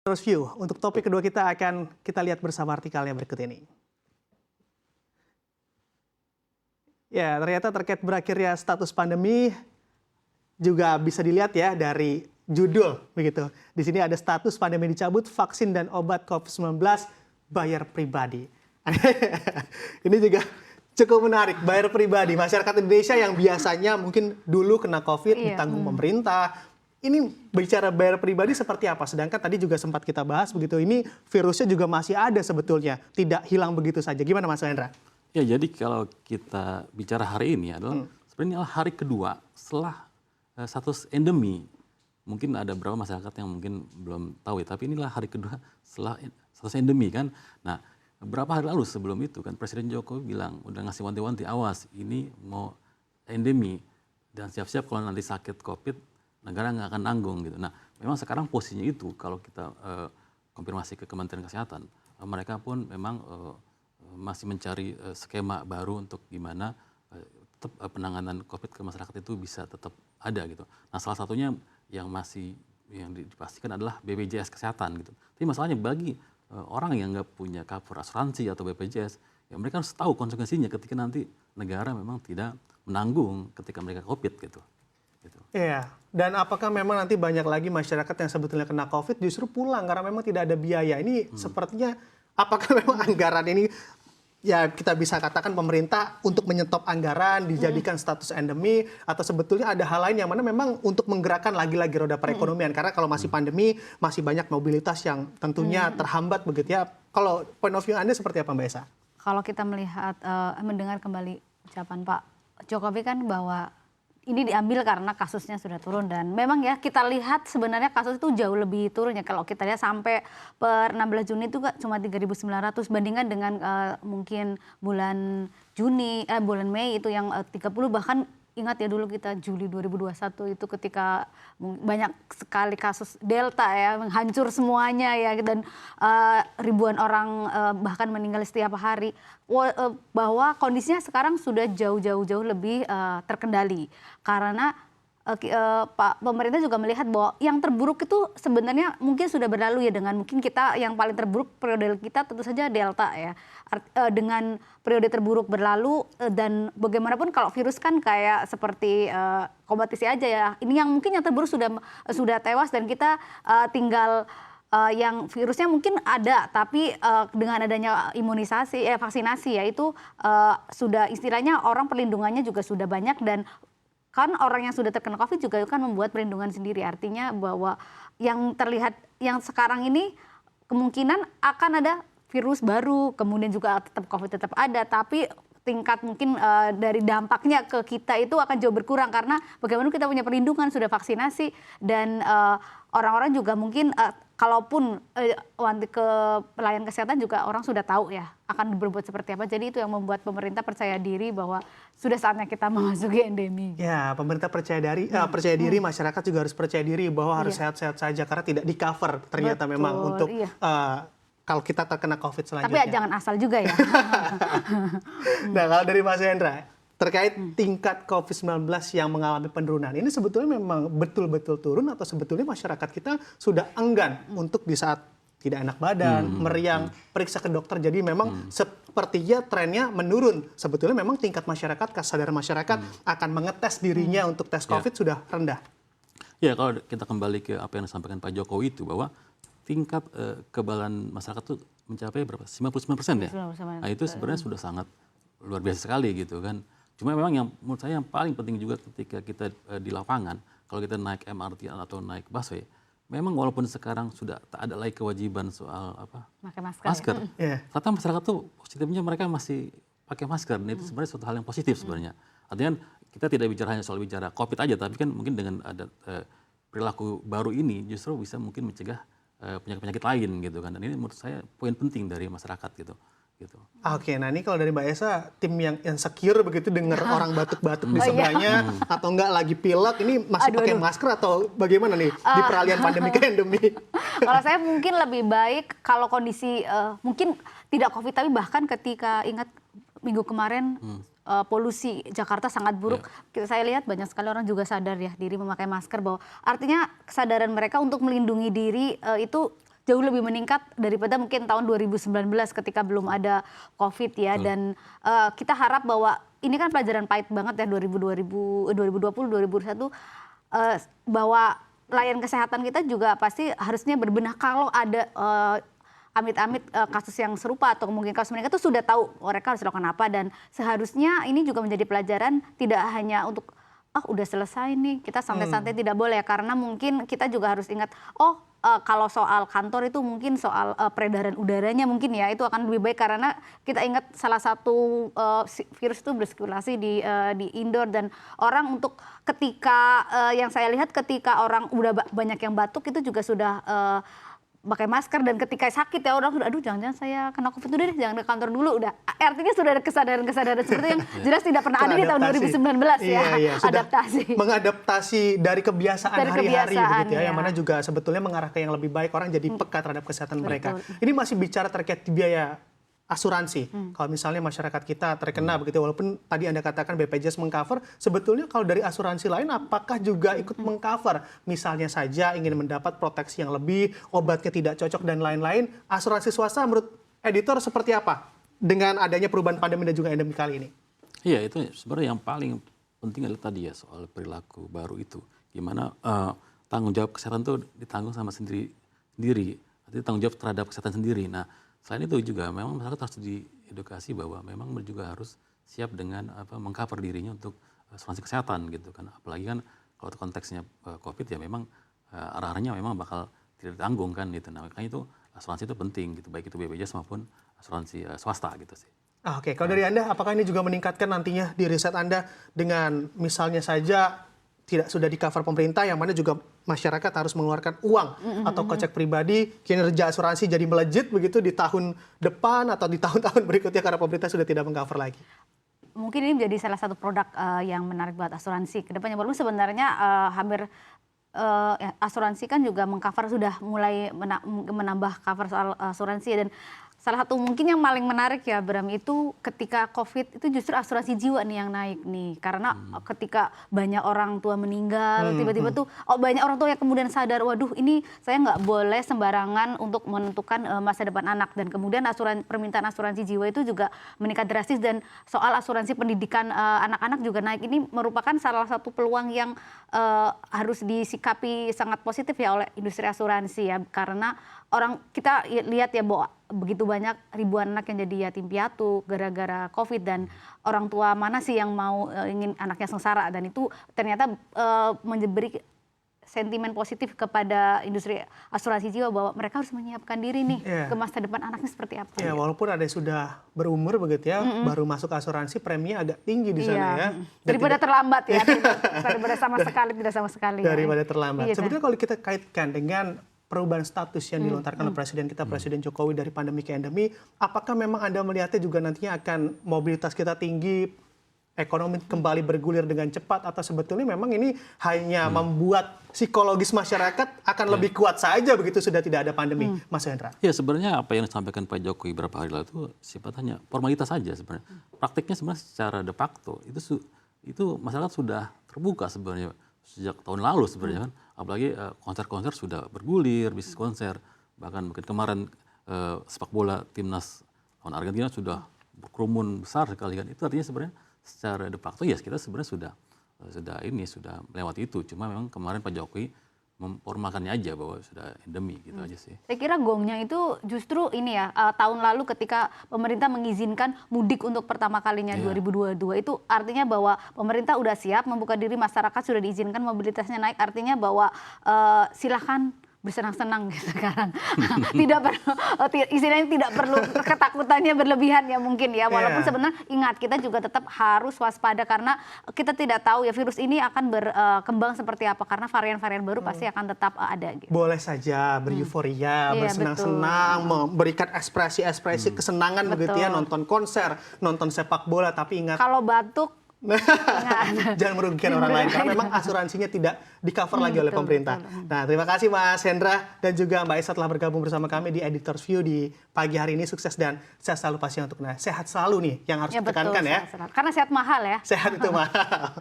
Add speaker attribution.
Speaker 1: Terus view, untuk topik kedua kita akan kita lihat bersama artikelnya berikut ini. Ya, ternyata terkait berakhirnya status pandemi juga bisa dilihat ya dari judul begitu. Di sini ada status pandemi dicabut, vaksin dan obat COVID-19 bayar pribadi. Ini juga cukup menarik, bayar pribadi. Masyarakat Indonesia yang biasanya mungkin dulu kena COVID ditanggung pemerintah. Ini bicara bayar pribadi seperti apa? Sedangkan tadi juga sempat kita bahas begitu, ini virusnya juga masih ada sebetulnya, tidak hilang begitu saja. Gimana Mas Hendra?
Speaker 2: Ya, jadi kalau kita bicara hari ini adalah sebenarnya hari kedua setelah status endemi. Mungkin ada beberapa masyarakat yang mungkin belum tahu ya, tapi inilah hari kedua setelah status endemi kan. Nah, beberapa hari lalu sebelum itu kan Presiden Jokowi bilang, udah ngasih wanti-wanti, awas ini mau endemi dan siap-siap kalau nanti sakit COVID negara nggak akan nanggung gitu. Nah, memang sekarang posisinya itu kalau kita konfirmasi ke Kementerian Kesehatan, mereka pun memang masih mencari skema baru untuk gimana tetap penanganan COVID ke masyarakat itu bisa tetap ada gitu. Nah, salah satunya yang masih yang dipastikan adalah BPJS Kesehatan gitu. Tapi masalahnya bagi orang yang nggak punya cover asuransi atau BPJS, ya mereka harus tahu konsekuensinya ketika nanti negara memang tidak menanggung ketika mereka COVID gitu.
Speaker 1: Iya, dan apakah memang nanti banyak lagi masyarakat yang sebetulnya kena COVID justru pulang karena memang tidak ada biaya? Ini sepertinya apakah memang anggaran ini ya kita bisa katakan pemerintah untuk menyetop anggaran dijadikan status endemi atau sebetulnya ada hal lain yang mana memang untuk menggerakkan lagi-lagi roda perekonomian karena kalau masih pandemi masih banyak mobilitas yang tentunya terhambat begitu ya. Kalau point of view Anda seperti apa Mbak Esa?
Speaker 3: Kalau kita melihat mendengar kembali ucapan Pak Jokowi kan bahwa ini diambil karena kasusnya sudah turun dan memang ya kita lihat sebenarnya kasus itu jauh lebih turun ya. Kalau kita lihat sampai per 16 Juni itu cuma 3.900 bandingkan dengan mungkin bulan bulan Mei itu yang 30, bahkan ingat ya dulu kita Juli 2021 itu ketika banyak sekali kasus Delta ya menghancur semuanya ya dan ribuan orang bahkan meninggal setiap hari, bahwa kondisinya sekarang sudah jauh lebih terkendali karena Pak pemerintah juga melihat bahwa yang terburuk itu sebenarnya mungkin sudah berlalu ya, dengan mungkin kita yang paling terburuk periode kita tentu saja Delta ya. Dengan periode terburuk berlalu dan bagaimanapun kalau virus kan kayak seperti kompetisi aja ya. Ini yang mungkin yang terburuk sudah tewas dan kita tinggal yang virusnya mungkin ada tapi dengan adanya imunisasi vaksinasi ya itu sudah istilahnya orang perlindungannya juga sudah banyak dan kan orang yang sudah terkena COVID juga kan membuat perlindungan sendiri. Artinya bahwa yang terlihat yang sekarang ini kemungkinan akan ada virus baru, kemudian juga tetap COVID tetap ada, tapi tingkat mungkin dari dampaknya ke kita itu akan jauh berkurang karena bagaimana kita punya perlindungan, sudah vaksinasi dan orang-orang juga mungkin kalaupun ke pelayan kesehatan juga orang sudah tahu ya akan berbuat seperti apa. Jadi itu yang membuat pemerintah percaya diri bahwa sudah saatnya kita memasuki endemi.
Speaker 1: Ya, pemerintah percaya diri, masyarakat juga harus percaya diri bahwa harus sehat-sehat saja karena tidak di-cover ternyata memang untuk kalau kita terkena COVID selanjutnya.
Speaker 3: Tapi jangan asal juga ya.
Speaker 1: Nah, kalau dari Mas Hendra, terkait tingkat COVID-19 yang mengalami penurunan, ini sebetulnya memang betul-betul turun atau sebetulnya masyarakat kita sudah enggan untuk di saat tidak enak badan, meriang, periksa ke dokter. Jadi memang sepertinya trennya menurun. Sebetulnya memang tingkat masyarakat, kesadaran masyarakat akan mengetes dirinya untuk tes COVID sudah rendah.
Speaker 2: Ya, kalau kita kembali ke apa yang disampaikan Pak Jokowi itu bahwa tingkat kekebalan masyarakat itu mencapai berapa? 59% ya? Nah, itu sebenarnya sudah sangat luar biasa sekali gitu kan. Cuma memang yang menurut saya yang paling penting juga ketika kita di lapangan, kalau kita naik MRT atau naik busway, memang walaupun sekarang sudah tak ada lagi kewajiban soal
Speaker 3: pakai
Speaker 2: masker. Ternyata masyarakat tuh positifnya mereka masih pakai masker. Dan itu sebenarnya suatu hal yang positif sebenarnya. Artinya kita tidak bicara hanya soal bicara COVID aja, tapi kan mungkin dengan ada perilaku baru ini justru bisa mungkin mencegah penyakit-penyakit lain gitu kan. Dan ini menurut saya poin penting dari masyarakat gitu.
Speaker 1: Oke, nah ini kalau dari Mbak Esa, tim yang insecure begitu dengar orang batuk-batuk di sebelahnya atau enggak lagi pilek, ini masih pakai masker atau bagaimana nih di peralihan pandemi ke endemi?
Speaker 3: Kalau saya mungkin lebih baik kalau kondisi mungkin tidak COVID tapi bahkan ketika ingat minggu kemarin polusi Jakarta sangat buruk. Saya lihat banyak sekali orang juga sadar ya diri memakai masker bahwa artinya kesadaran mereka untuk melindungi diri itu jauh lebih meningkat daripada mungkin tahun 2019 ketika belum ada COVID ya. Dan kita harap bahwa ini kan pelajaran pahit banget ya 2020, 2021 bahwa layanan kesehatan kita juga pasti harusnya berbenah kalau ada amit-amit kasus yang serupa atau mungkin kasus meningkat itu sudah tahu mereka harus lakukan apa, dan seharusnya ini juga menjadi pelajaran tidak hanya untuk udah selesai nih kita santai-santai, tidak boleh, karena mungkin kita juga harus ingat kalau soal kantor itu mungkin soal peredaran udaranya mungkin ya itu akan lebih baik, karena kita ingat salah satu virus itu bersirkulasi di indoor, dan orang untuk ketika yang saya lihat ketika orang udah banyak yang batuk itu juga sudah pakai masker, dan ketika sakit ya orang sudah aduh jangan-jangan saya kena COVID, udah deh jangan ke kantor dulu, udah artinya sudah ada kesadaran seperti yang jelas tidak pernah ada di tahun 2019 ya.
Speaker 1: Iya,
Speaker 3: adaptasi
Speaker 1: mengadaptasi dari kebiasaan hari-hari begitu ya, yang mana
Speaker 3: ya.
Speaker 1: juga sebetulnya mengarah ke yang lebih baik, orang jadi peka terhadap kesehatan mereka. Ini masih bicara terkait biaya asuransi. Kalau misalnya masyarakat kita terkena begitu, walaupun tadi Anda katakan BPJS mengcover, sebetulnya kalau dari asuransi lain apakah juga ikut mengcover? Misalnya saja ingin mendapat proteksi yang lebih, obatnya tidak cocok dan lain-lain, asuransi swasta menurut editor seperti apa dengan adanya perubahan pandemi dan juga endemi kali ini?
Speaker 2: Iya, itu sebenarnya yang paling penting adalah tadi ya soal perilaku baru itu. Gimana tanggung jawab kesehatan itu ditanggung sama sendiri, artinya tanggung jawab terhadap kesehatan sendiri. Nah, selain itu juga memang masyarakat harus diedukasi bahwa memang juga harus siap dengan mengcover dirinya untuk asuransi kesehatan gitu kan. Apalagi kan kalau konteksnya COVID ya memang arah-arahnya memang bakal tidak ditanggung kan gitu. Nah, makanya itu asuransi itu penting gitu, baik itu BPJS maupun asuransi swasta gitu sih.
Speaker 1: Oke, kalau dari Anda apakah ini juga meningkatkan nantinya di riset Anda dengan misalnya saja tidak sudah di-cover pemerintah, yang mana juga masyarakat harus mengeluarkan uang atau kocek pribadi, kinerja asuransi jadi melejit begitu di tahun depan atau di tahun-tahun berikutnya karena pemerintah sudah tidak meng-cover lagi?
Speaker 3: Mungkin ini menjadi salah satu produk yang menarik buat asuransi ke depannya. Walaupun sebenarnya hampir asuransi kan juga meng-cover, sudah mulai menambah cover soal asuransi, dan salah satu mungkin yang paling menarik ya Bram itu ketika COVID itu justru asuransi jiwa nih yang naik nih, karena ketika banyak orang tua meninggal tiba-tiba tuh banyak orang tua yang kemudian sadar, waduh ini saya nggak boleh sembarangan untuk menentukan masa depan anak, dan kemudian permintaan asuransi jiwa itu juga meningkat drastis, dan soal asuransi pendidikan anak-anak juga naik. Ini merupakan salah satu peluang yang harus disikapi sangat positif ya oleh industri asuransi ya, karena kita lihat ya bahwa begitu banyak ribuan anak yang jadi yatim piatu gara-gara COVID, dan orang tua mana sih yang mau ingin anaknya sengsara, dan itu ternyata memberi sentimen positif kepada industri asuransi jiwa bahwa mereka harus menyiapkan diri nih ke masa depan anaknya seperti apa.
Speaker 1: Ya, walaupun ada yang sudah berumur begitu ya, baru masuk asuransi, preminya agak tinggi di sana ya.
Speaker 3: Daripada terlambat ya, daripada tidak sama sekali.
Speaker 1: Daripada terlambat.
Speaker 3: Iya,
Speaker 1: sebetulnya kalau kita kaitkan dengan perubahan status yang dilontarkan oleh Presiden kita, Presiden Jokowi, dari pandemi ke endemi, apakah memang Anda melihatnya juga nantinya akan mobilitas kita tinggi, ekonomi kembali bergulir dengan cepat, atau sebetulnya memang ini hanya membuat psikologis masyarakat akan lebih kuat saja begitu sudah tidak ada pandemi, Mas Hendra?
Speaker 2: Ya sebenarnya apa yang disampaikan Pak Jokowi beberapa hari lalu itu sifatnya formalitas saja sebenarnya. Praktiknya sebenarnya secara de facto itu masyarakat sudah terbuka sebenarnya sejak tahun lalu sebenarnya kan. Apalagi konser-konser sudah bergulir, bisnis konser, bahkan mungkin kemarin sepak bola timnas lawan Argentina sudah berkerumun besar sekali kan. Itu artinya sebenarnya secara de facto ya kita sebenarnya sudah melewati itu. Cuma memang kemarin Pak Jokowi memformalkannya aja bahwa sudah endemi gitu aja sih.
Speaker 3: Saya kira gongnya itu justru ini ya, tahun lalu ketika pemerintah mengizinkan mudik untuk pertama kalinya 2022, itu artinya bahwa pemerintah udah siap membuka diri, masyarakat sudah diizinkan mobilitasnya naik, artinya bahwa silahkan bersenang-senang gitu sekarang. Tidak perlu, istilahnya tidak perlu ketakutannya berlebihan ya mungkin ya. Walaupun sebenarnya ingat kita juga tetap harus waspada, karena kita tidak tahu ya virus ini akan berkembang seperti apa, karena varian-varian baru pasti akan tetap ada. Gitu.
Speaker 1: Boleh saja bereuforia, bersenang-senang, memberikan ekspresi-ekspresi kesenangan begitu ya, nonton konser, nonton sepak bola, tapi ingat
Speaker 3: kalau batuk
Speaker 1: jangan merugikan orang lain, karena memang asuransinya tidak di-cover lagi oleh pemerintah. Nah, terima kasih Mas Hendra dan juga Mbak Esa telah bergabung bersama kami di Editor's View di pagi hari ini. Sukses dan sehat selalu pastinya untuk sehat selalu nih yang harus ditekankan ya.
Speaker 3: Karena sehat mahal ya.
Speaker 1: Sehat itu mahal.